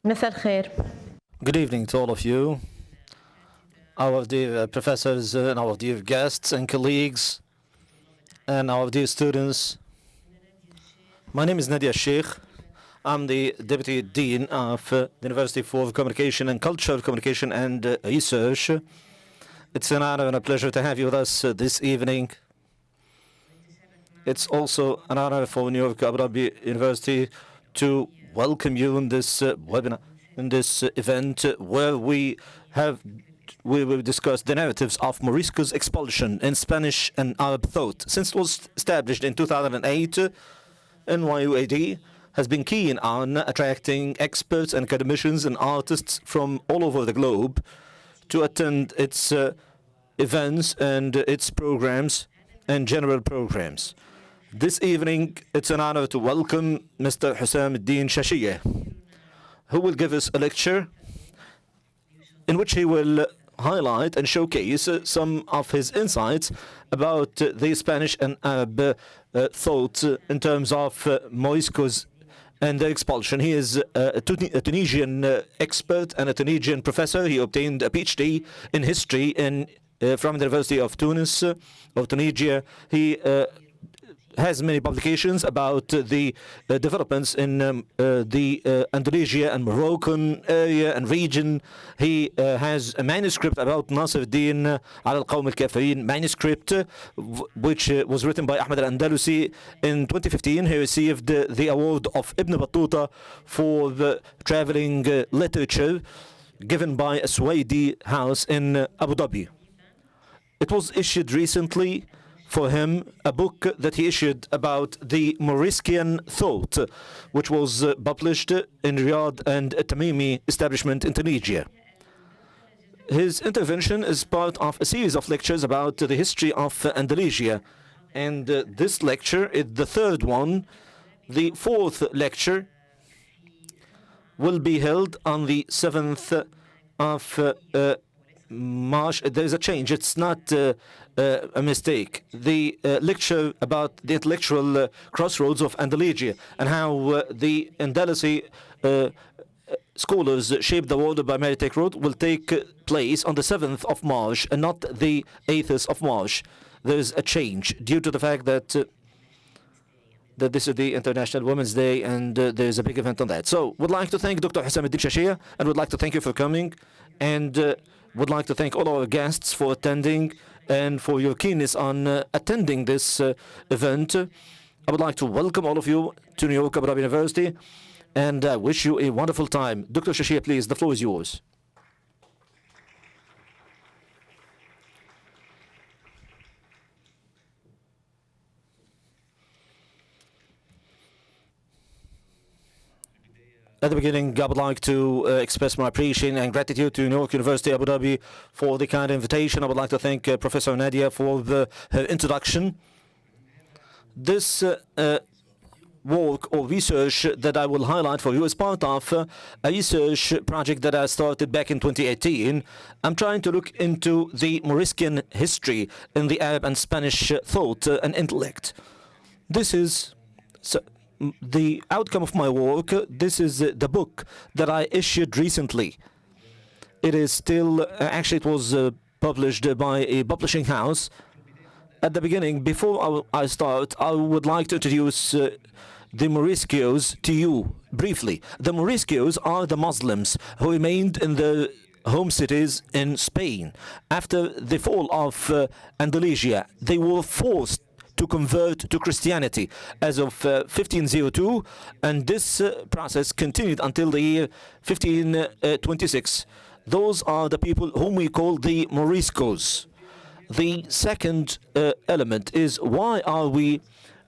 مساء الخير. Good evening to all of you, our dear professors and our dear guests and colleagues and our dear students. My name is Nadia Sheikh. I'm the Deputy Dean of the University for Communication and Cultural Communication and Research. It's an honor and a pleasure to have you with us this evening. It's also an honor for New York Abu University to welcome you in this webinar, in this event where we will discuss the narratives of Moriscos' expulsion in Spanish and Arab thought. Since it was established in 2008, NYUAD has been keen on attracting experts and academicians and artists from all over the globe to attend its events and its programs and general programs. This evening, it's an honor to welcome Mr. Houssem E Chachia, who will give us a lecture in which he will highlight and showcase some of his insights about the Spanish and Arab thought in terms of Moriscos and their expulsion. He is a Tunisian expert and a Tunisian professor. He obtained a PhD in history from the University of Tunis, of Tunisia. He has many publications about the developments in the Indonesia and Moroccan area and region. He has a manuscript about Nasser al-Din al-Qawm al-Kafirin manuscript, which was written by Ahmed al-Andalusi in 2015. He received the award of Ibn Battuta for the traveling literature given by a Suwaidi house in Abu Dhabi. It was issued recently for him a book that he issued about the Morisckian thought, which was published in Riyadh and Tamimi establishment in Tunisia. His intervention is part of a series of lectures about the history of Andalusia, and this lecture is the third one. The fourth lecture will be held on the 7th of March. There is a change. It's not a mistake. The lecture about the intellectual crossroads of Andalusia and how the Andalusi scholars shaped the world by Maritake Road will take place on the 7th of March and not the 8th of March. There is a change due to the fact that this is the International Women's Day and there is a big event on that. So would like to thank Dr. Houssem E Chachia and would like to thank you for coming, and would like to thank all our guests for attending and for your keenness on attending this event. I would like to welcome all of you to New York Abu Dhabi University and wish you a wonderful time. Dr. Chachia, please, the floor is yours. At the beginning, I would like to express my appreciation and gratitude to New York University Abu Dhabi for the kind invitation. I would like to thank Professor Nadia for her introduction. This work or research that I will highlight for you is part of a research project that I started back in 2018. I'm trying to look into the Morisckian history in the Arab and Spanish thought and intellect. This is the outcome of my work. This is the book that I issued recently. It is still, actually it was published by a publishing house. At the beginning, before I start, I would like to introduce the Moriscos to you briefly. The Moriscos are the Muslims who remained in their home cities in Spain. After the fall of Andalusia, they were forced to convert to Christianity as of 1502, and this process continued until the year 1526. Those are the people whom we call the Moriscos. The second element is, why are we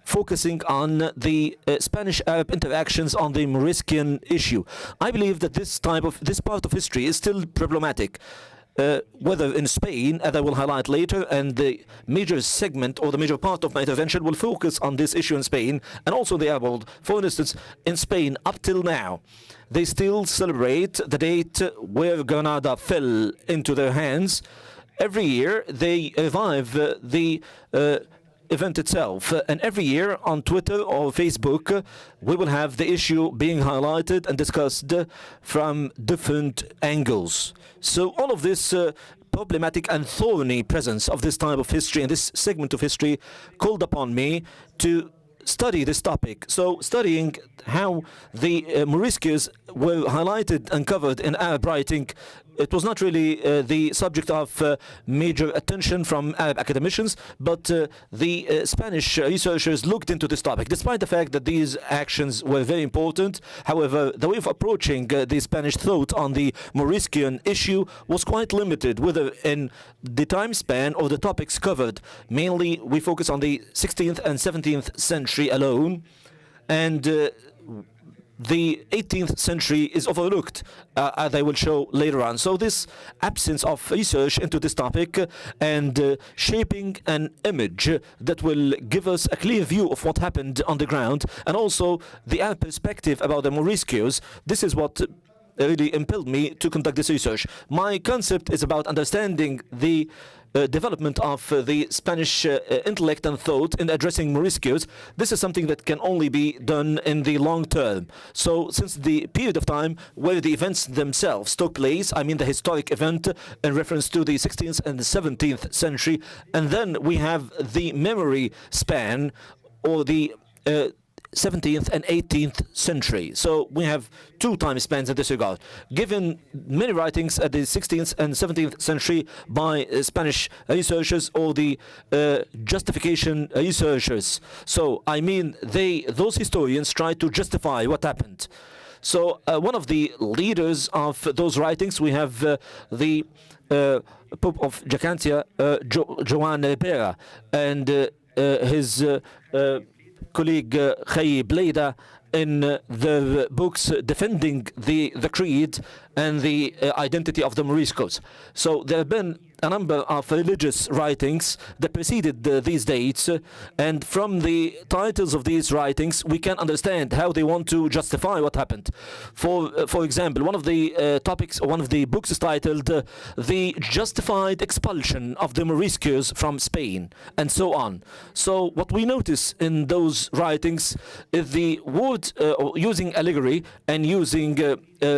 focusing on the Spanish-Arab interactions on the Morisckian issue? I believe that this part of history is still problematic. Whether in Spain, as I will highlight later, and the major segment or the major part of my intervention will focus on this issue in Spain and also the Arab world. For instance, in Spain, up till now, they still celebrate the date where Granada fell into their hands. Every year, they revive the event itself. And every year on Twitter or Facebook, we will have the issue being highlighted and discussed from different angles. So all of this problematic and thorny presence of this type of history and this segment of history called upon me to study this topic. So studying how the Moriscos were highlighted and covered in Arab writing, it was not really the subject of major attention from Arab academicians, but the Spanish researchers looked into this topic, despite the fact that these actions were very important. However, the way of approaching the Spanish thought on the Moriscos issue was quite limited, whether in the time span or the topics covered. Mainly, we focus on the 16th and 17th century alone, and the 18th century is overlooked, as I will show later on. So this absence of research into this topic and shaping an image that will give us a clear view of what happened on the ground, and also the Arab perspective about the Moriscos, this is what really impelled me to conduct this research. My concept is about understanding the development of the Spanish intellect and thought in addressing Moriscos. This is something that can only be done in the long term. So since the period of time where the events themselves took place, I mean the historic event in reference to the 16th and the 17th century, and then we have the memory span, or the 17th and 18th century. So we have two time spans in this regard. Given many writings at the 16th and 17th century by Spanish researchers or the justification researchers. So I mean those historians try to justify what happened. So one of the leaders of those writings, we have the Pope of Jacantia, Joan Ribera, and his colleague Khay Bleda, in the books defending the creed and the identity of the Moriscos. So there have been a number of religious writings that preceded these dates, and from the titles of these writings we can understand how they want to justify what happened. For example, one of the topics, one of the books is titled The Justified Expulsion of the Moriscos from Spain, and so on. So what we notice in those writings is the word using allegory and using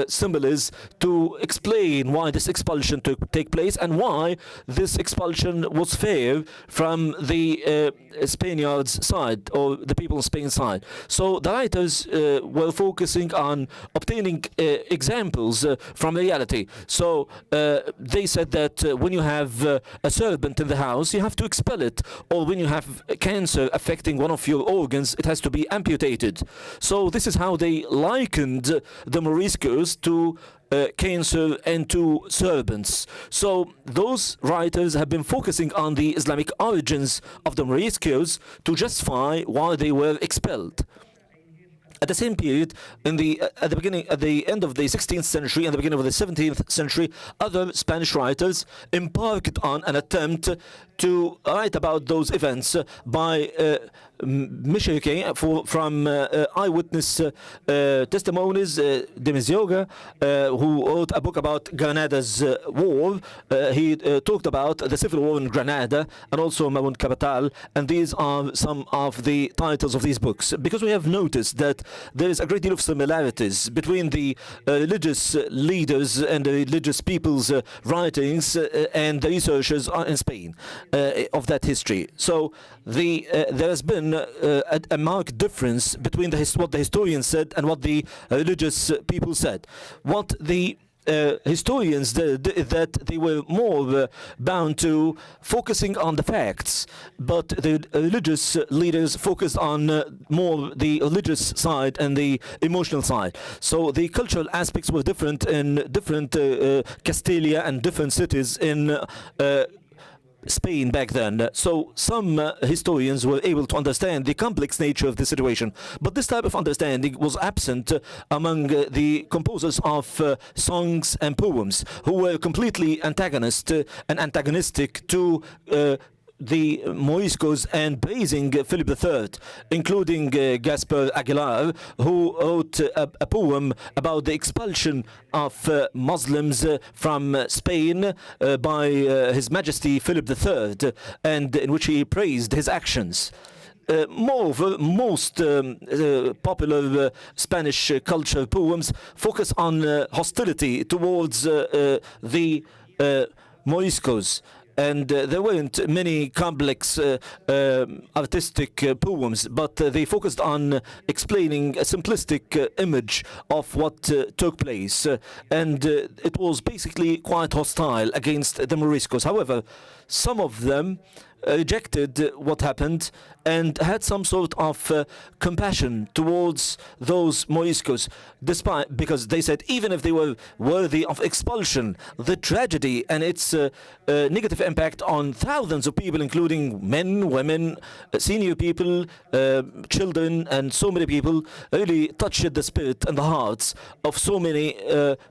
symbolism to explain why this expulsion took place and why this expulsion was fair from the Spaniards' side, or the people of Spain's side. So the writers were focusing on obtaining examples from reality. So they said that when you have a serpent in the house, you have to expel it, or when you have cancer affecting one of your organs, it has to be amputated. So this is how they likened the Moriscos to cancer and to serpents. So those writers have been focusing on the Islamic origins of the Moriscos to justify why they were expelled. At the same period, at the end of the 16th century and the beginning of the 17th century, other Spanish writers embarked on an attempt to write about those events by from eyewitness testimonies. De Mezioga, who wrote a book about Granada's war, he talked about the civil war in Granada, and also Mamun Capital, and these are some of the titles of these books. Because we have noticed that there is a great deal of similarities between the religious leaders and the religious people's writings and the researchers in Spain of that history. So there has been a marked difference between what the historians said and what the religious people said. What the historians did is that they were more bound to focusing on the facts, but the religious leaders focused on more the religious side and the emotional side. So the cultural aspects were different in different Castilla and different cities in Spain back then. So some historians were able to understand the complex nature of the situation, but this type of understanding was absent among the composers of songs and poems, who were completely antagonistic to the Moriscos and praising Philip III, including Gaspar Aguilar, who wrote a poem about the expulsion of Muslims from Spain by His Majesty Philip III, and in which he praised his actions. Moreover, most popular Spanish culture poems focus on hostility towards the Moriscos. And there weren't many complex artistic poems, but they focused on explaining a simplistic image of what took place. And it was basically quite hostile against the Moriscos. However, some of them rejected what happened and had some sort of compassion towards those Moriscos, because they said even if they were worthy of expulsion, the tragedy and its negative impact on thousands of people, including men, women, senior people, children, and so many people, really touched the spirit and the hearts of so many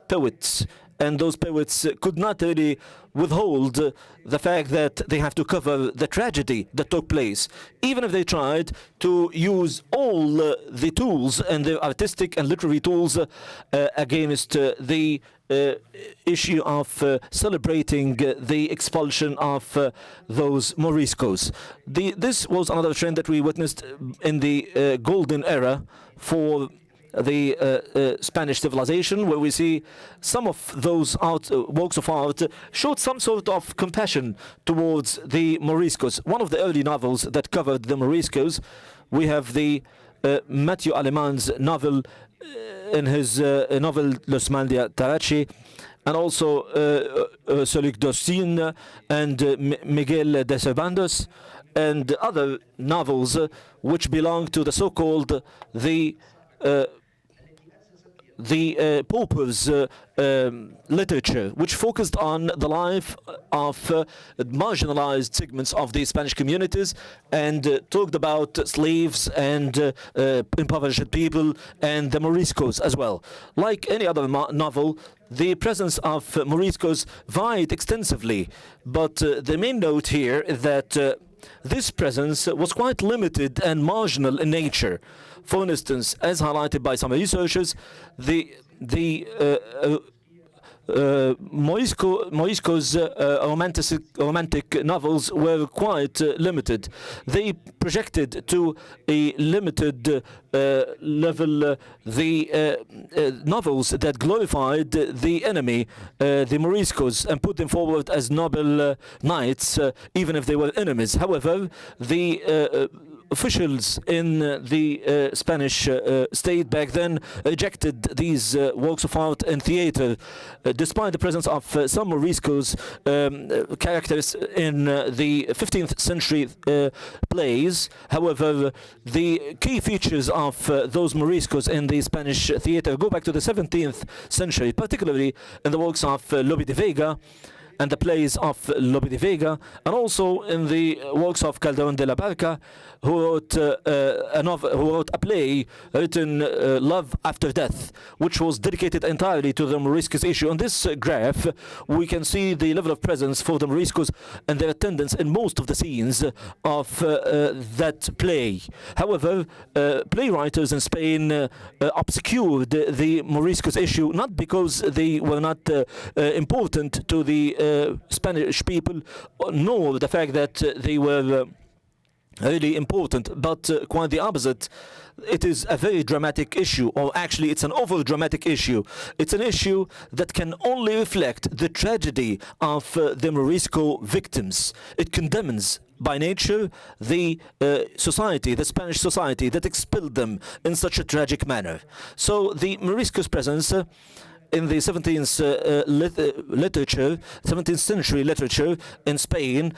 poets. And those poets could not really withhold the fact that they have to cover the tragedy that took place, even if they tried to use all the tools and the artistic and literary tools against the issue of celebrating the expulsion of those Moriscos. This was another trend that we witnessed in the golden era for the Spanish civilization, where we see some of those works of art showed some sort of compassion towards the Moriscos. One of the early novels that covered the Moriscos, we have the Matthew Alemann's novel in his novel Los Mandia Tarachi, and also Solik Dostin and Miguel de Cervantes, and other novels which belong to the so-called the pauper's literature, which focused on the life of marginalized segments of the Spanish communities and talked about slaves and impoverished people and the Moriscos as well. Like any other novel, the presence of Moriscos varied extensively, but the main note here is that this presence was quite limited and marginal in nature. For instance, as highlighted by some researchers, the Moriscos' romantic novels were quite limited. They projected to a limited level the novels that glorified the enemy, the Moriscos, and put them forward as noble knights, even if they were enemies. However, the officials in the Spanish state back then rejected these works of art and theater, despite the presence of some Moriscos characters in the 15th century plays. However, the key features of those Moriscos in the Spanish theater go back to the 17th century, particularly in the works of Lope de Vega and the plays of Lope de Vega, and also in the works of Calderón de la Barca, who wrote a play written Love After Death, which was dedicated entirely to the Moriscos issue. On this graph, we can see the level of presence for the Moriscos and their attendance in most of the scenes of that play. However, playwriters in Spain obscured the Moriscos issue, not because they were not important to the Spanish people, nor the fact that they were really important, but quite the opposite. It is a very dramatic issue, or actually it's an over-dramatic issue. It's an issue that can only reflect the tragedy of the Morisco victims. It condemns by nature the society, the Spanish society that expelled them in such a tragic manner. So the Morisco's presence in the 17th century literature in Spain,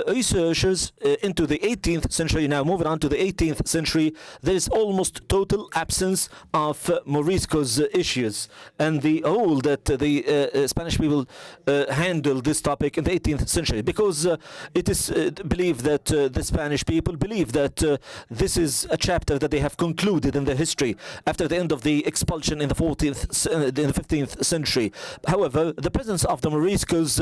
researchers into the 18th century, now moving on to the 18th century, there is almost total absence of Morisco's issues and the role that the Spanish people handled this topic in the 18th century, because it is believed that the Spanish people believe that this is a chapter that they have concluded in their history after the end of the expulsion in the 15th century. However, the presence of the Moriscos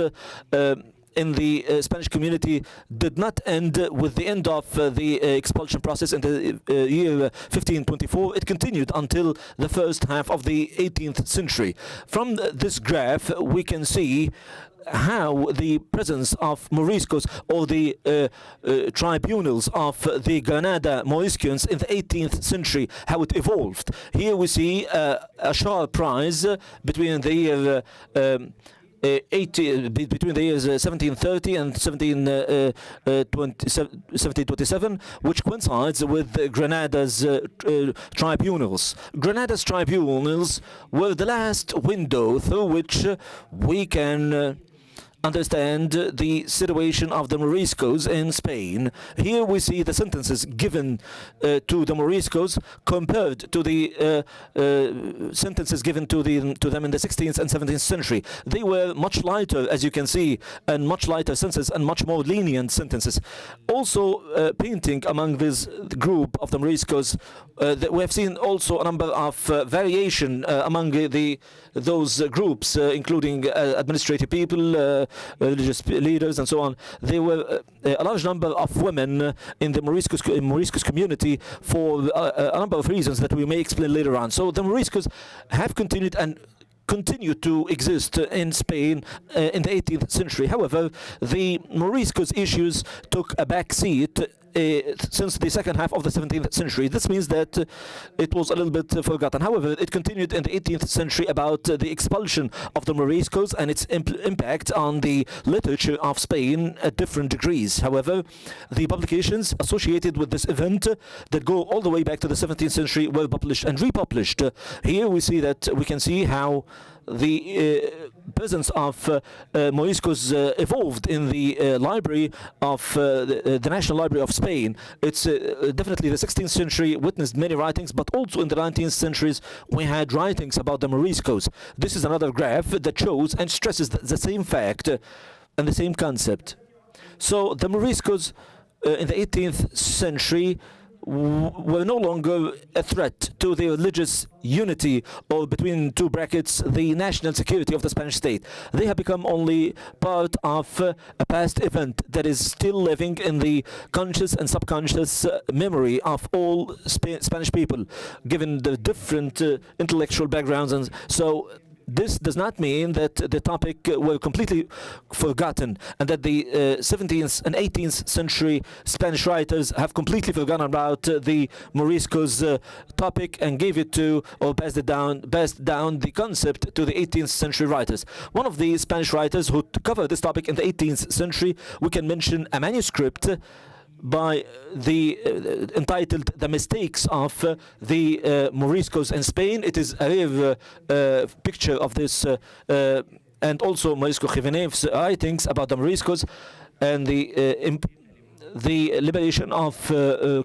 in the Spanish community did not end with the end of the expulsion process in the year 1524. It continued until the first half of the 18th century. From this graph, we can see how the presence of Moriscos or the tribunals of the Granada Moriscos in the 18th century, how it evolved. Here we see a sharp rise between the year between the years 1730 and 1727, which coincides with Granada's tribunals. Granada's tribunals were the last window through which we can understand the situation of the Moriscos in Spain. Here we see the sentences given to the Moriscos compared to the sentences given to them in the 16th and 17th century. They were much lighter, as you can see, and much lighter sentences and much more lenient sentences. Also, painting among this group of the Moriscos, we have seen also a number of variation among those groups, including administrative people, religious leaders, and so on. There were a large number of women in the Moriscos community for a number of reasons that we may explain later on. So the Moriscos have continued and continue to exist in Spain in the 18th century. However, the Moriscos issues took a back seat since the second half of the 17th century. This means that it was a little bit forgotten. However, it continued in the 18th century about the expulsion of the Moriscos and its impact on the literature of Spain at different degrees. However, the publications associated with this event that go all the way back to the 17th century were published and republished. Here we see that we can see how the presence of Moriscos evolved in the library of the National Library of Spain. It's definitely the 16th century witnessed many writings, but also in the 19th centuries we had writings about the Moriscos. This is another graph that shows and stresses the same fact and the same concept. So the Moriscos in the 18th century were no longer a threat to the religious unity, or between two brackets, the national security of the Spanish state. They have become only part of a past event that is still living in the conscious and subconscious memory of all Spanish people, given the different intellectual backgrounds. And so this does not mean that the topic were completely forgotten and that the 17th and 18th century Spanish writers have completely forgotten about the Moriscos topic and gave it to, or passed down the concept to the 18th century writers. One of the Spanish writers who covered this topic in the 18th century, we can mention a manuscript by the entitled "The Mistakes of the Moriscos in Spain." It is a rare picture of this, and also Morisco Jiménez's writings about the Moriscos and the liberation of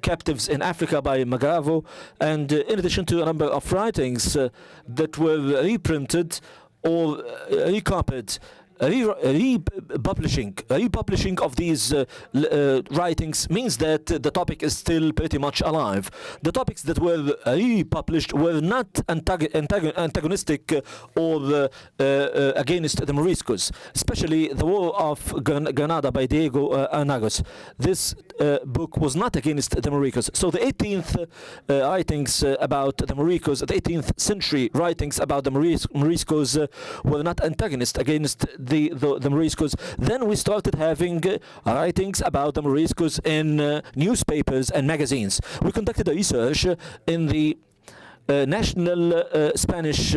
captives in Africa by Magravo, and in addition to a number of writings that were reprinted or recopied. Republishing of these writings means that the topic is still pretty much alive. The topics that were republished were not antagonistic or against the Moriscos, especially the War of Granada by Diego Arnagos. This book was not against the Moriscos. So the 18th writings about the Moriscos, the 18th century writings about the Moriscos were not antagonists against the Moriscos. Then we started having writings about the Moriscos in newspapers and magazines. We conducted a research in the National Spanish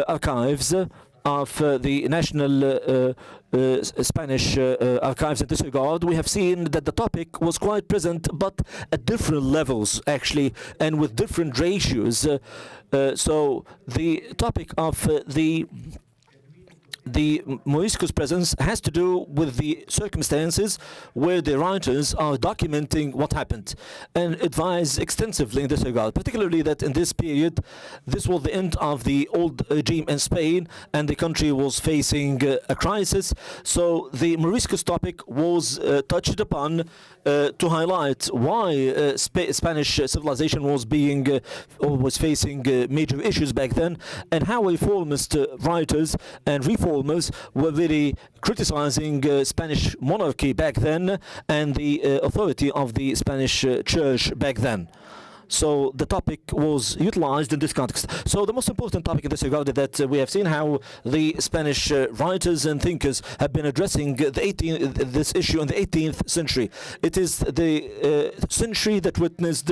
Archives of the National Spanish Archives. In this regard, we have seen that the topic was quite present, but at different levels, actually, and with different ratios. So the topic of the Moriscos presence has to do with the circumstances where the writers are documenting what happened and advise extensively in this regard, particularly that in this period, this was the end of the old regime in Spain and the country was facing a crisis. So the Moriscos topic was touched upon to highlight why Spanish civilization was facing major issues back then, and how reformist writers and reformist reformers were really criticizing Spanish monarchy back then and the authority of the Spanish church back then. So the topic was utilized in this context. So the most important topic in this regard is that we have seen how the Spanish writers and thinkers have been addressing this issue in the 18th century. It is the century that witnessed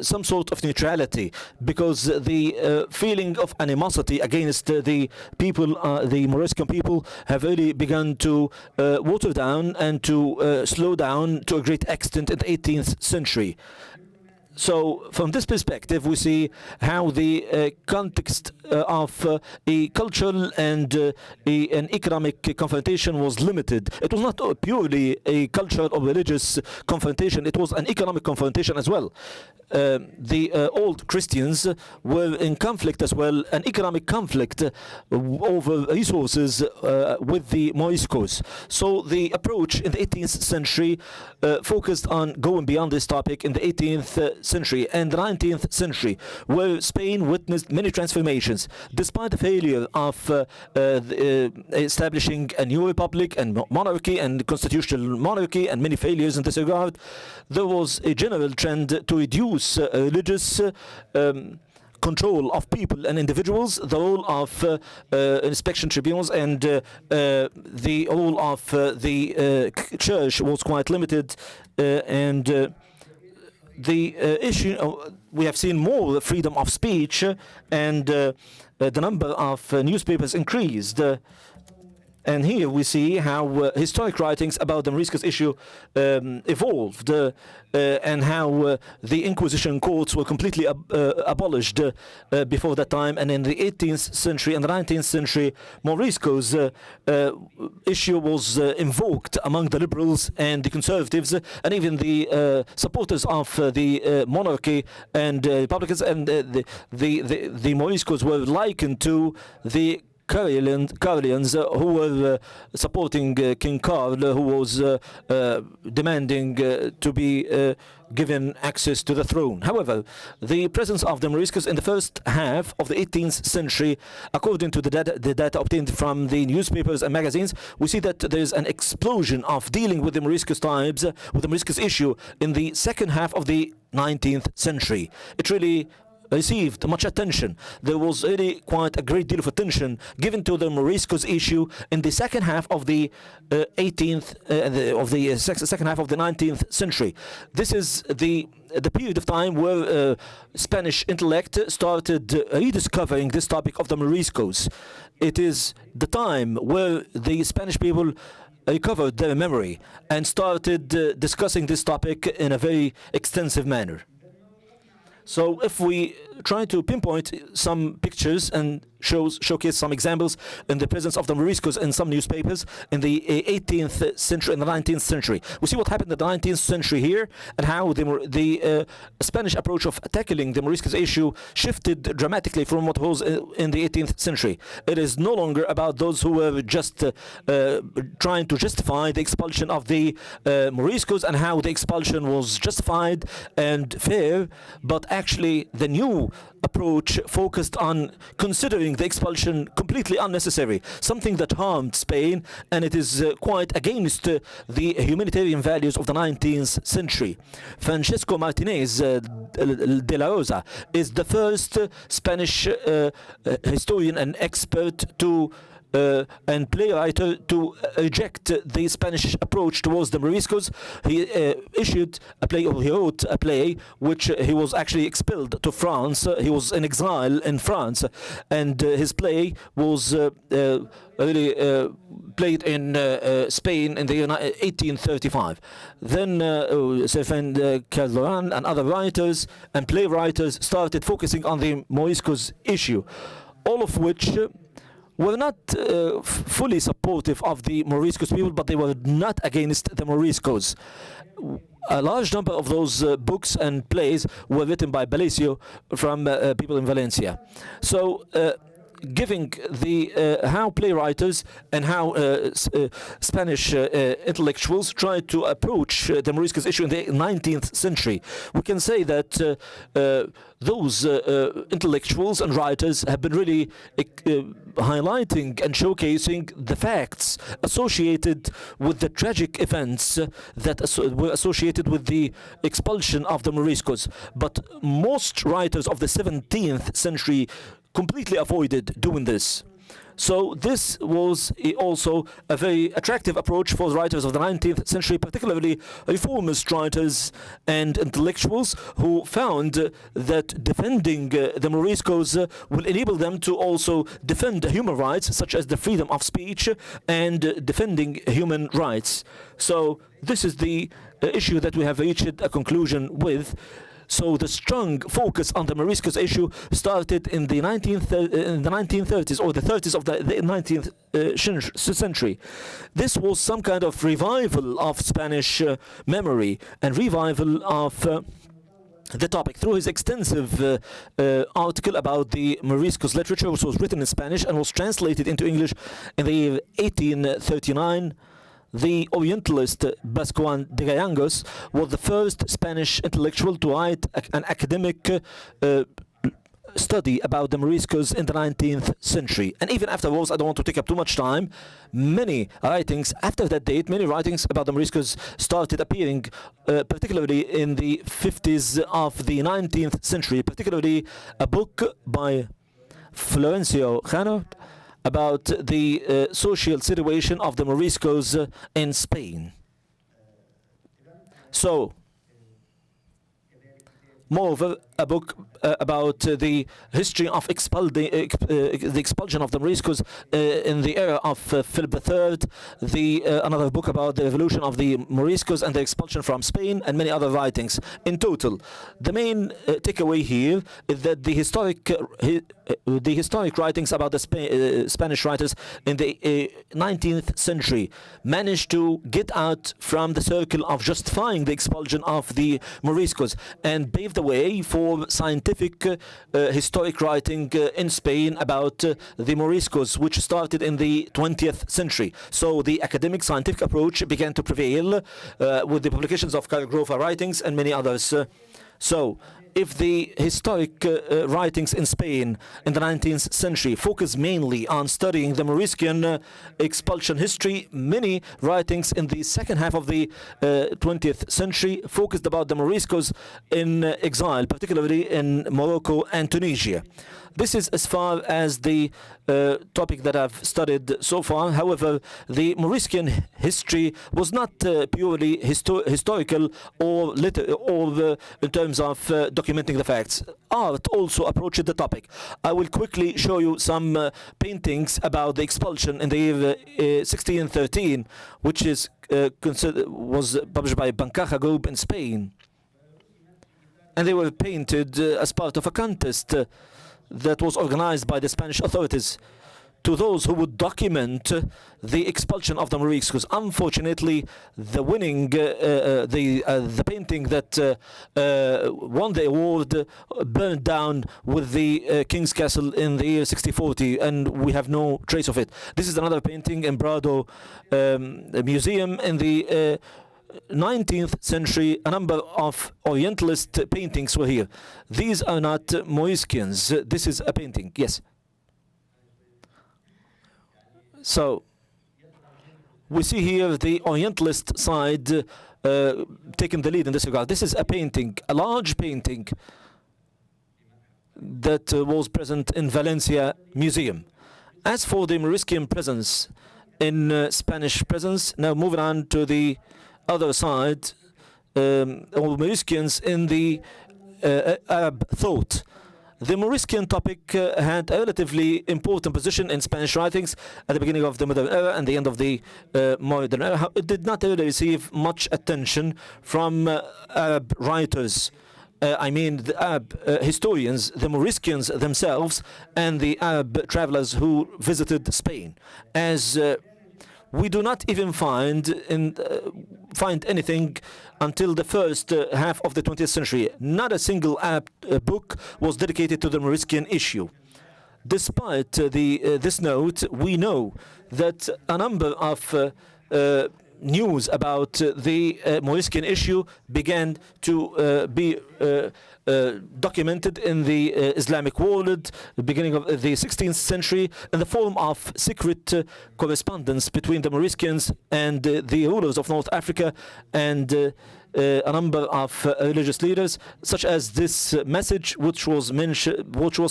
some sort of neutrality, because the feeling of animosity against the people, the Moriscan people, have really begun to water down and to slow down to a great extent in the 18th century. So from this perspective, we see how the context of a cultural and an economic confrontation was limited. It was not purely a cultural or religious confrontation, it was an economic confrontation as well. The old Christians were in conflict as well, an economic conflict over resources with the Moriscos. So the approach in the 18th century focused on going beyond this topic in the 18th century and the 19th century, where Spain witnessed many transformations. Despite the failure of establishing a new republic and monarchy and constitutional monarchy and many failures in this regard, there was a general trend to reduce religious control of people and individuals, the role of inspection tribunals, and the role of the church was quite limited, and the issue, we have seen more freedom of speech, and the number of newspapers increased. And here we see how historic writings about the Moriscos issue evolved, and how the Inquisition courts were completely abolished before that time. And in the 18th century and the 19th century, Moriscos issue was invoked among the liberals and the conservatives, and even the supporters of the monarchy and Republicans. And the Moriscos were likened to the Carlians who were supporting King Carl, who was demanding to be given access to the throne. However, the presence of the Moriscos in the first half of the 18th century, according to the data obtained from the newspapers and magazines, we see that there is an explosion of dealing with the Moriscos tribes, with the Moriscos issue in the second half of the 19th century. It really received much attention. There was really quite a great deal of attention given to the Moriscos issue in the second half of the 18th second half of the 19th century. This is the period of time where Spanish intellect started rediscovering this topic of the Moriscos. It is the time where the Spanish people recovered their memory and started discussing this topic in a very extensive manner. So if we try to pinpoint some pictures and showcase some examples in the presence of the Moriscos in some newspapers in the 18th century and the 19th century, we see what happened in the 19th century here, and how the Spanish approach of tackling the Moriscos issue shifted dramatically from what was in the 18th century. It is no longer about those who were just trying to justify the expulsion of the Moriscos and how the expulsion was justified and fair, but actually the new approach focused on considering the expulsion completely unnecessary, something that harmed Spain, and it is quite against the humanitarian values of the 19th century. Francesco Martinez de la Rosa is the first Spanish historian and expert to and playwright to reject the Spanish approach towards the Moriscos. He issued a play, or he wrote a play, which he was actually expelled to France. He was in exile in France, and his play was really played in Spain in the 1835. Then Stéphane Calderon and other writers and playwrights started focusing on the Moriscos issue, all of which were not fully supportive of the Moriscos people, but they were not against the Moriscos. A large number of those books and plays were written by Palacio from people in Valencia. So giving the how playwrights and how Spanish intellectuals tried to approach the Moriscos issue in the 19th century. We can say that those intellectuals and writers have been really highlighting and showcasing the facts associated with the tragic events that were associated with the expulsion of the Moriscos. But most writers of the 17th century completely avoided doing this. So this was also a very attractive approach for the writers of the 19th century, particularly reformist writers and intellectuals who found that defending the Moriscos will enable them to also defend human rights, such as the freedom of speech and defending human rights. So this is the issue that we have reached a conclusion with. So the strong focus on the Moriscos issue started in the 1930s or the 30s of the 19th century. This was some kind of revival of Spanish memory and revival of the topic through his extensive article about the Moriscos literature, which was written in Spanish and was translated into English in the year 1839. The Orientalist Vascuan de Gallangos was the first Spanish intellectual to write an academic study about the Moriscos in the 19th century. And even afterwards, I don't want to take up too much time, many writings after that date, many writings about the Moriscos started appearing, particularly in the 50s of the 19th century, particularly a book by Florencio Jano about the social situation of the Moriscos in Spain. So, moreover, a book about the history of the expulsion of the Moriscos in the era of Philip III, another book about the evolution of the Moriscos and the expulsion from Spain, and many other writings. In total, the main takeaway here is that the historic writings about the Spanish writers in the 19th century managed to get out from the circle of justifying the expulsion of the Moriscos and paved the way for scientific historic writing in Spain about the Moriscos, which started in the 20th century. So the academic scientific approach began to prevail with the publications of Karl Grover writings and many others. So if the historic writings in Spain in the 19th century focus mainly on studying the Moriscan expulsion history, many writings in the second half of the 20th century focused about the Moriscos in exile, particularly in Morocco and Tunisia. This is as far as the topic that I've studied so far. However, the Moriscan history was not purely historical or in terms of documenting the facts. Art also approached the topic. I will quickly show you some paintings about the expulsion in the year 1613, which was published by Bancaja Group in Spain. And they were painted as part of a contest that was organized by the Spanish authorities to those who would document the expulsion of the Moriscos. Unfortunately, the winning, the painting that won the award burned down with the King's Castle in the year 1640, and we have no trace of it. This is another painting in Prado Museum in the 19th century. A number of Orientalist paintings were here. These are not Moriscans. This is a painting. Yes. So we see here the Orientalist side taking the lead in this regard. This is a painting, a large painting that was present in Valencia Museum. As for the Moriscan presence in Spanish presence, now moving on to the other side, or Moriscans in the Arab thought. The Moriscan topic had a relatively important position in Spanish writings at the beginning of the modern era and the end of the modern era. It did not really receive much attention from Arab writers. I mean the Arab historians, the Moriscans themselves, and the Arab travelers who visited Spain. As we do not even find anything until the first half of the 20th century. Not a single book was dedicated to the Moriscan issue. Despite this note, we know that a number of news about the Moriscosquian issue began to be documented in the Islamic world, the beginning of the 16th century, in the form of secret correspondence between the Moriscans and the rulers of North Africa and a number of religious leaders, such as this message, which was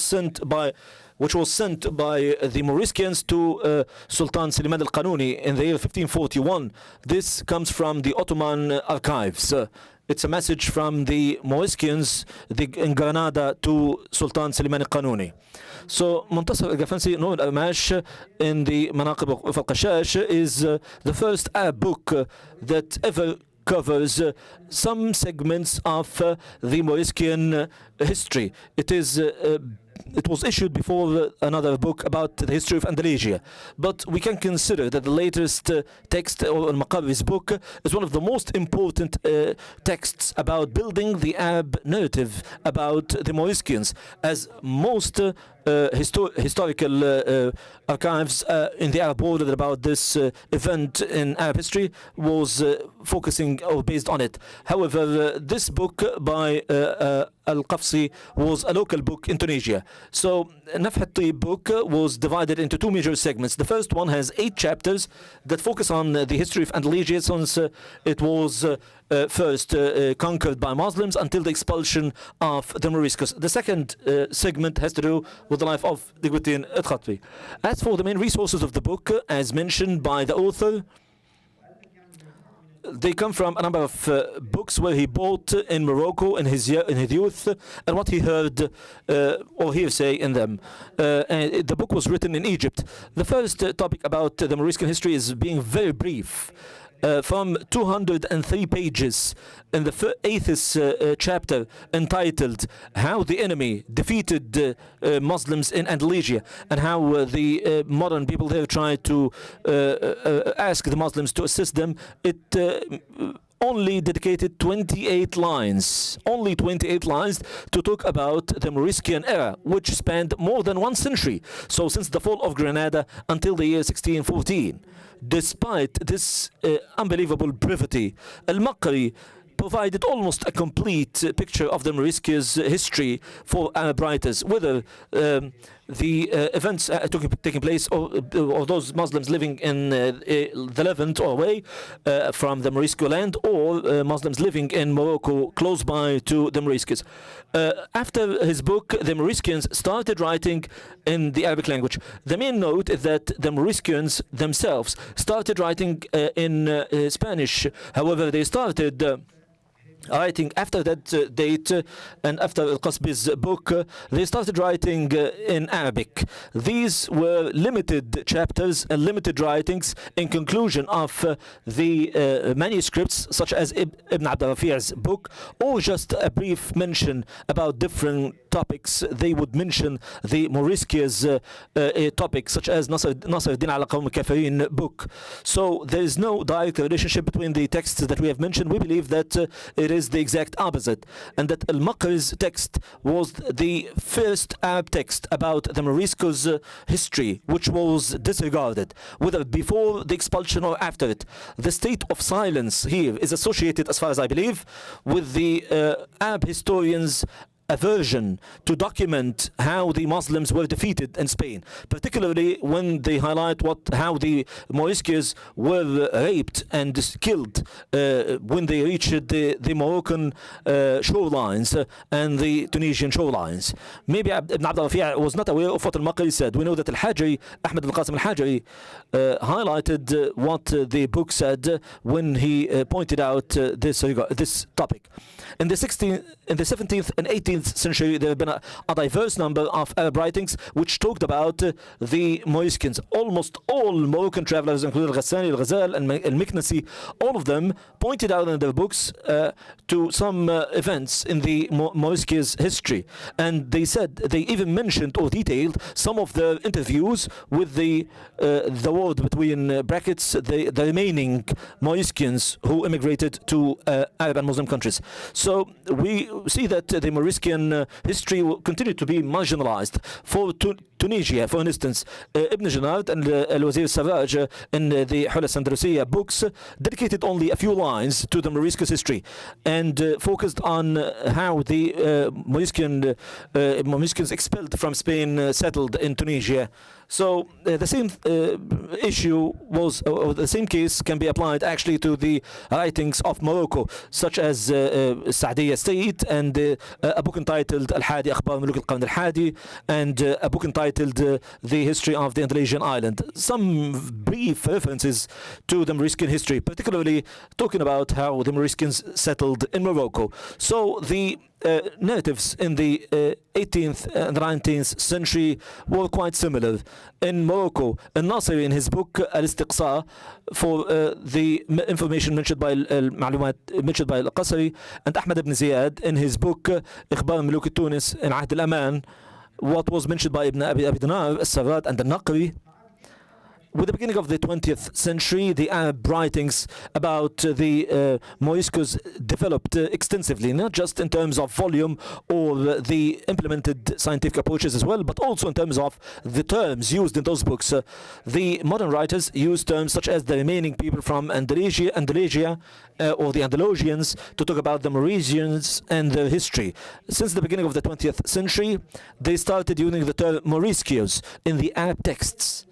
sent by the Moriscans to Sultan Suleiman al-Qanuni in the year 1541. This comes from the Ottoman archives. It's a message from the Moriscans in Granada to Sultan Suleiman al-Qanuni. So منتصر القفنسي نور القماش in the مناقب of al-Qashash is the first Arab book that ever covers some segments of the Moriscosquian history. It was issued before another book about the history of Andalusia. But we can consider that the latest text, or Al-Maqabi's book, is one of the most important texts about building the Arab narrative about the Moriscans, as most historical archives in the Arab world about this event in Arab history was focusing or based on it. However, this book by Al-Qafsi was a local book in Tunisia. So Nafhat book was divided into two major segments. The first one has 8 chapters that focus on the history of Andalusia since it was first conquered by Muslims until the expulsion of the Moriscos. The second segment has to do with the life of Digutin al-Khatbi. As for the main resources of the book, as mentioned by the author, they come from a number of books where he bought in Morocco in his youth, and what he heard or hearsay in them. And the book was written in Egypt. The first topic about the Moriscan history is being very brief. From 203 pages in the 8th chapter entitled How the Enemy Defeated Muslims in Andalusia, and how the modern people there tried to ask the Muslims to assist them. It only dedicated 28 lines, to talk about the Moriscan era, which spanned more than 1 century. So since the fall of Granada until the year 1614. Despite this unbelievable brevity, Al-Maqri provided almost a complete picture of the Moriscos' history for Arab writers, whether the events taking place or those Muslims living in the Levant or away from the Morisco land, or Muslims living in Morocco close by to the Moriscos. After his book, the Moriscans started writing in the Arabic language. The main note is that the Moriscans themselves started writing in Spanish. However, they started writing after that date, and after Al-Qasbi's book, they started writing in Arabic. These were limited chapters and limited writings in conclusion of the manuscripts, such as Ibn Abd al-Rafi''s book, or just a brief mention about different topics. They would mention the Moriscos topics, such as Nasr al-Din ala Qawm al-Kafirin book. So there is no direct relationship between the texts that we have mentioned. We believe that it is the exact opposite, and that Al-Maqri's text was the first Arab text about the Moriscos' history, which was disregarded, whether before the expulsion or after it. The state of silence here is associated, as far as I believe, with the Arab historians' aversion to document how the Muslims were defeated in Spain, particularly when they highlight how the Moriscos were raped and killed when they reached the Moroccan shorelines and the Tunisian shorelines. Maybe Ibn Abd al-Rafi' was not aware of what al-Maqri said. We know that al-Hajri, Ahmed al-Qasim al-Hajri, highlighted what the book said when he pointed out this topic. In the 17th and 18th century, there have been a diverse number of Arab writings which talked about the Moriscans. Almost all Moroccan travelers, including Ghassani, Al-Ghazal, and Al-Miknasi, all of them pointed out in their books to some events in the Moriscos' history. And they said, they even mentioned or detailed some of their interviews with the world between brackets, the remaining Moriscans who immigrated to Arab and Muslim countries. So we see that the Moriscan history will continue to be marginalized. For Tunisia. For instance, Ibn Jannard and Al-Wazir Sarraj in the Hulas Andalusia books dedicated only a few lines to the Moriscos history and focused on how the Moriscans expelled from Spain settled in Tunisia. So the same issue was, or the same case can be applied actually to the writings of Morocco, such as Saadiya State and a book entitled Al-Hadi Akhbar Muluk al-Qarn al-Hadi and a book entitled The History of the Andalusian Island. Some brief references to the Moriscan history, particularly talking about how the Moriscans settled in Morocco. So the narratives in the 18th and 19th century were quite similar. In Morocco, Al-Nasiri in his book Al-Istiqsa, for the information mentioned by Al-Qasri, and Ahmed ibn Ziyad in his book Ikhbar Muluk Tunis in Ahd al-Aman, what was mentioned by Ibn Abi Dinar, Al-Sarrad and Al-Naqri. With the beginning of the 20th century, the Arab writings about the Moriscos developed extensively, not just in terms of volume or the implemented scientific approaches as well, but also in terms of the terms used in those books. The modern writers use terms such as the remaining people from Andalusia or the Andalusians to talk about the Moriscans and their history. Since the beginning of the 20th century, they started using the term Moriscos in the Arab texts.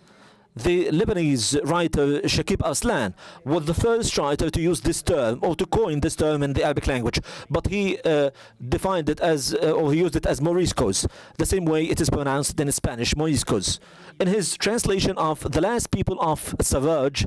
The Lebanese writer Shakib Arslan was the first writer to use this term or to coin this term in the Arabic language, but he defined it as, or he used it as Moriscos, the same way it is pronounced in Spanish, Moriscos. In his translation of The Last People of Sarraj,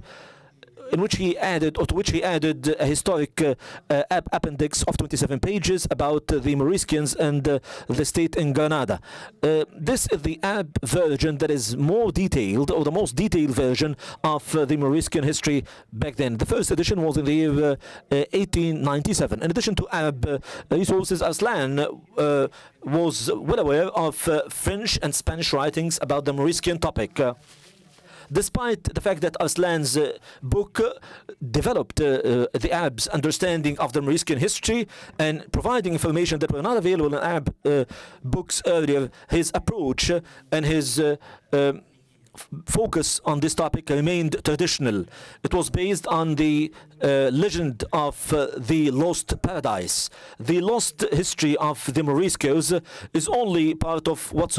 in which he added, or to which he added a historic appendix of 27 pages about the Moriscans and the state in Granada. This is the Arab version that is more detailed, or the most detailed version of the Moriscan history back then. The first edition was in the year 1897. In addition to Arab resources, Arslan was well aware of French and Spanish writings about the Moriscan topic. Despite the fact that Arslan's book developed the Arabs' understanding of the Moriscan history and providing information that were not available in Arab books earlier, his approach and his focus on this topic remained traditional. It was based on the legend of the lost paradise. The lost history of the Moriscos is only part of what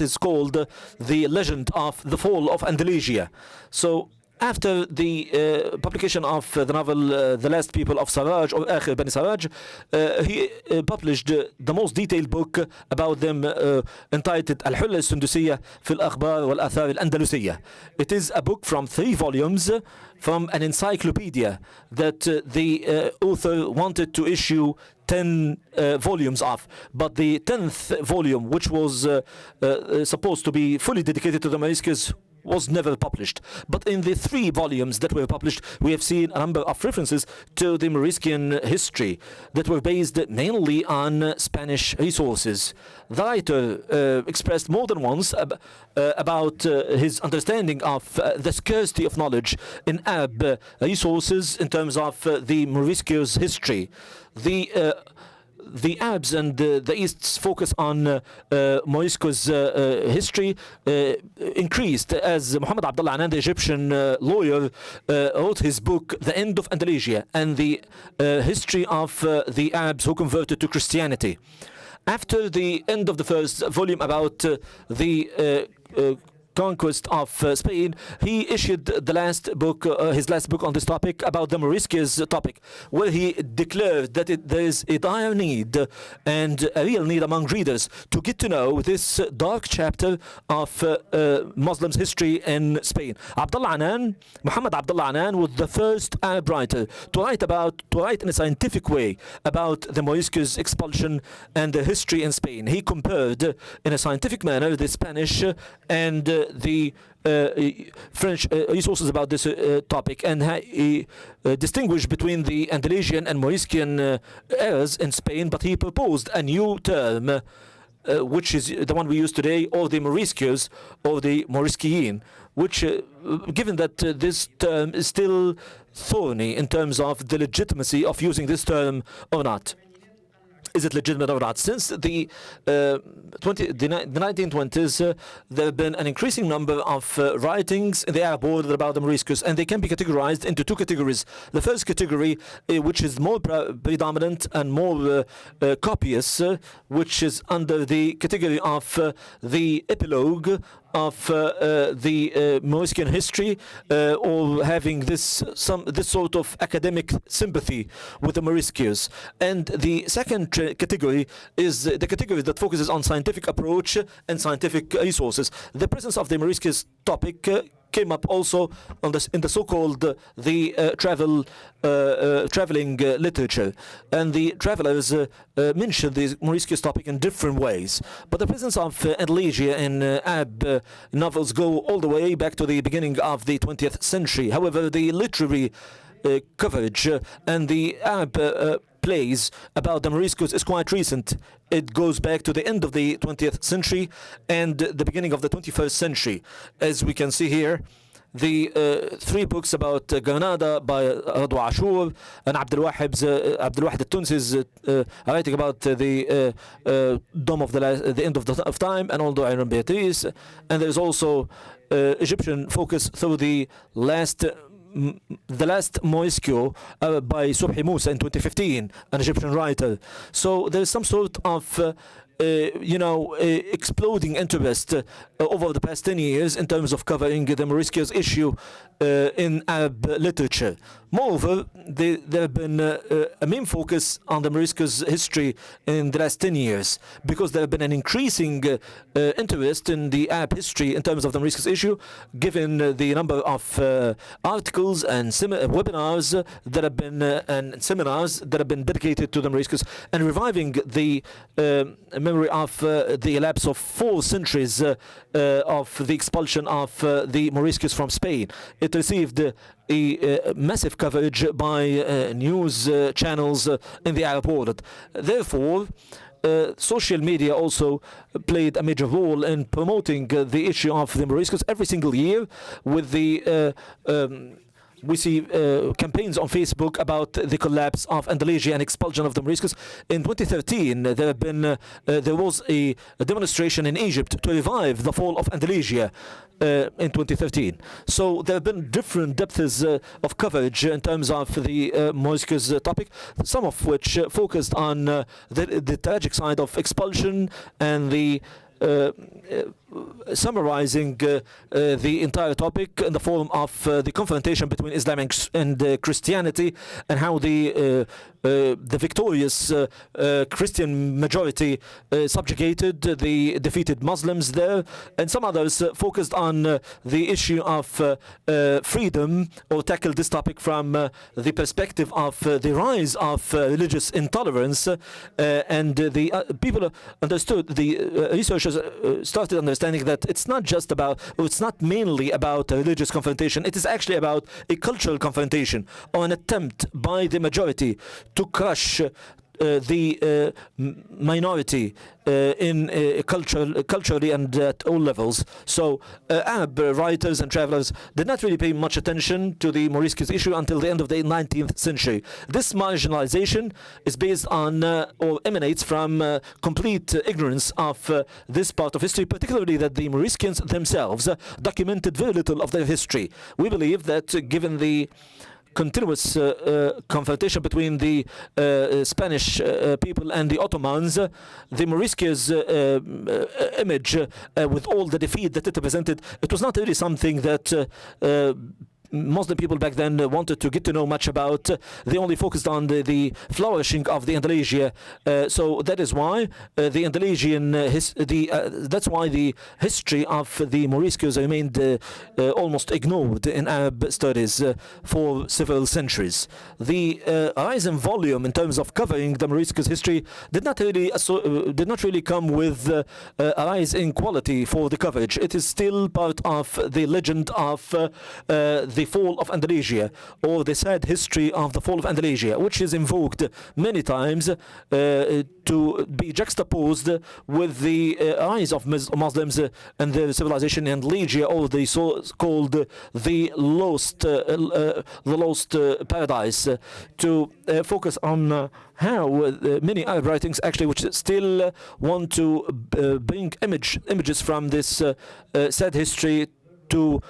is called the legend of the fall of Andalusia. So after the publication of the novel The Last People of Sarraj, or Akhir Bani Sarraj, he published the most detailed book about them entitled Al-Hulla Al-Sundusiyya fi al-Akhbar wal-Athar al-Andalusiyya. It is a book from 3 volumes from an encyclopedia that the author wanted to issue 10 volumes of, but the 10th volume, which was supposed to be fully dedicated to the Moriscos, was never published. But in the 3 volumes that were published, we have seen a number of references to the Moriscan history that were based mainly on Spanish resources. The writer expressed more than once about his understanding of the scarcity of knowledge in Arab resources in terms of the Moriscos history. The Arabs and the East's focus on Morisco's history increased as Muhammad Abdullah Anan, the Egyptian lawyer, wrote his book The End of Andalusia and the history of the Arabs who converted to Christianity. After the end of the first volume about the conquest of Spain, he issued the last book, his last book on this topic about the Moriscos topic, where he declared that there is a dire need and a real need among readers to get to know this dark chapter of Muslims' history in Spain. Muhammad Abdullah Anan was the first Arab writer to write in a scientific way about the Moriscos expulsion and the history in Spain. He compared in a scientific manner the Spanish and the French resources about this topic, and he distinguished between the Andalusian and Moriscan eras in Spain, but he proposed a new term, which is the one we use today, or the Moriscos, or the Moriscéين, which, given that this term is still thorny in terms of the legitimacy of using this term or not. is it legitimate or not? Since the 1920s, there have been an increasing number of writings in the Arab world about the Moriscos, and they can be categorized into two categories. The first category, which is more predominant and more copious, which is under the category of the epilogue of the Moriscan history, or having this sort of academic sympathy with the Moriscos. And the second category is the category that focuses on scientific approach and scientific resources. The presence of the Moriscos topic came up also on in the so-called traveling literature, and the travelers mentioned the Moriscos topic in different ways. But the presence of elegia in Arab novels go all the way back to the beginning of the 20th century. However, the literary coverage and the Arab plays about the Moriscos is quite recent. It goes back to the end of the 20th century and the beginning of the 21st century. As we can see here, the three books about Granada by Radwa Ashur and Abdul-Wahid al-Tunisi's writing about the Dome of the End of Time, and although Iron Beatrice, and there is also Egyptian focus through the last Morisco by Subhi Musa in 2015, an Egyptian writer. So there is some sort of exploding interest over the past 10 years in terms of covering the Moriscos issue in Arab literature. Moreover, there have been a main focus on the Moriscos history in the last 10 years, because there have been an increasing interest in the Arab history in terms of the Moriscos issue, given the number of articles and webinars that have been and seminars that have been dedicated to the Moriscos, and reviving the memory of the elapse of 4 centuries of the expulsion of the Moriscos from Spain. It received a massive coverage by news channels in the Arab world. Therefore, social media also played a major role in promoting the issue of the Moriscos every single year, with the we see campaigns on Facebook about the collapse of Andalusia and expulsion of the Moriscos. In 2013, there was a demonstration in Egypt to revive the fall of Andalusia in 2013. So there have been different depths of coverage in terms of the Moriscos topic, some of which focused on the tragic side of expulsion and the summarizing the entire topic in the form of the confrontation between Islam and Christianity, and how the victorious Christian majority subjugated the defeated Muslims there, and some others focused on the issue of freedom, or tackled this topic from the perspective of the rise of religious intolerance, and the people understood, the researchers started understanding that it's not just about, or it's not mainly about a religious confrontation. It is actually about a cultural confrontation, or an attempt by the majority to crush the minority culturally and at all levels. So Arab writers and travelers did not really pay much attention to the Moriscos issue until the end of the 19th century. This marginalization is based on or emanates from complete ignorance of this part of history, particularly that the Moriscans themselves documented very little of their history. We believe that given the continuous confrontation between the Spanish people and the Ottomans, the Moriscos image, with all the defeat that it represented, it was not really something that Muslim people back then wanted to get to know much about. They only focused on the flourishing of the Andalusia. So that is why the Andalusian that's why the history of the Moriscos remained almost ignored in Arab studies for several centuries. The rise in volume in terms of covering the Moriscos history did not really come with a rise in quality for the coverage. It is still part of the legend of the the fall of Andalusia, or the sad history of the fall of Andalusia, which is invoked many times to be juxtaposed with the eyes of Muslims and their civilization in Lygia, or the so-called the lost paradise, to focus on how many Arab writings actually which still want to bring images from this sad history to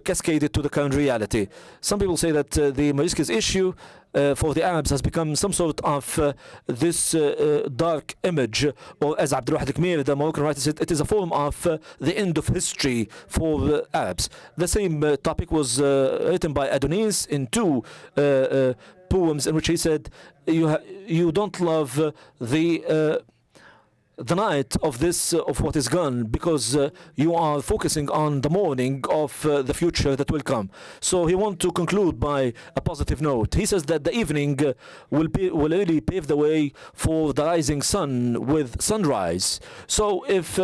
cascade it to the current reality. Some people say that the Moriscos issue for the Arabs has become some sort of this dark image, or as Abdul Wahid Kmir, the Moroccan writer, said, it is a form of the end of history for the Arabs. The same topic was written by Adonis in two poems in which he said, you don't love the night of this of what is gone, because you are focusing on the morning of the future that will come. So he wants to conclude by a positive note. He says that the evening will really pave the way for the rising sun with sunrise. So if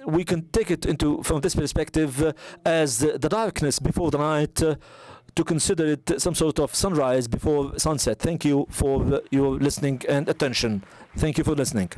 we can take it from this perspective as the darkness before the night, to consider it some sort of sunrise before sunset. Thank you for your listening and attention. Thank you for listening.